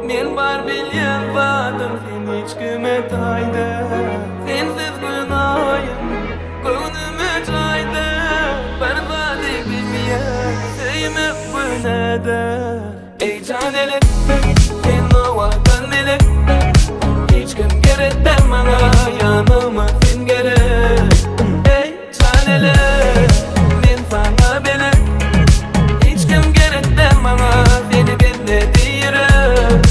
Men bar bilyen vadım sen hiç kime taydı. Sensiz günahım gönlüme çaydı. Berbadı bilmeyen sevmek bu neden? Ey canele sen o vatanele, hiç kim gerek demana yanıma sen gerek. Ey canele men sana bile, hiç kim gerek demana seni bile diyorum.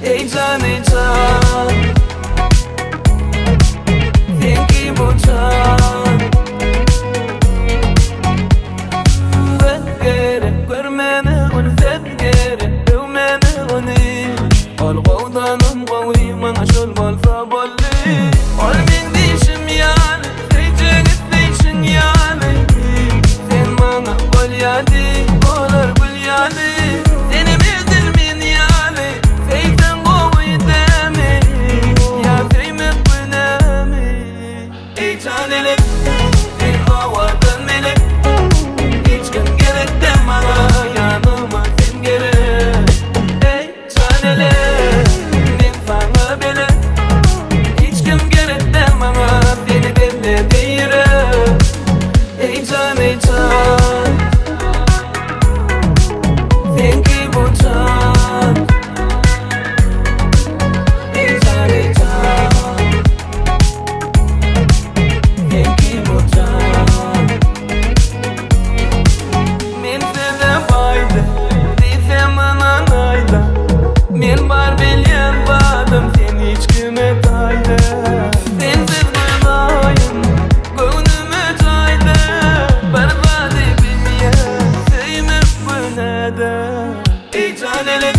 Ey can ey can, sen ki bu can. Ben gerek görmene onu, sen gerek dövmene onu. Ol qovdanım qovi mana şol bolsa bolli. Ol men deyişim yani seyçenet deyişin yani. Sen mana bol yadi olar gul yadi. Seni bildirmin yani seysen qovi demi. Ya seymek bünemi. Ey canele sen avadan melek, hiç kim gerek demana yanıma sen gerek. Ey canele men sana bile, hiç kim gerek demana seni bile diyorum. Ey can ey can, sen ki bu can. Ey can ey can, sen ki bu can. Men size baydı, desem ananaydı. Men bar bilyen vadım sen hiç kime taydı. Sensiz günahım gönlüme çaydı. Berbadı bilmeyen sevmek bu neden? Ey canele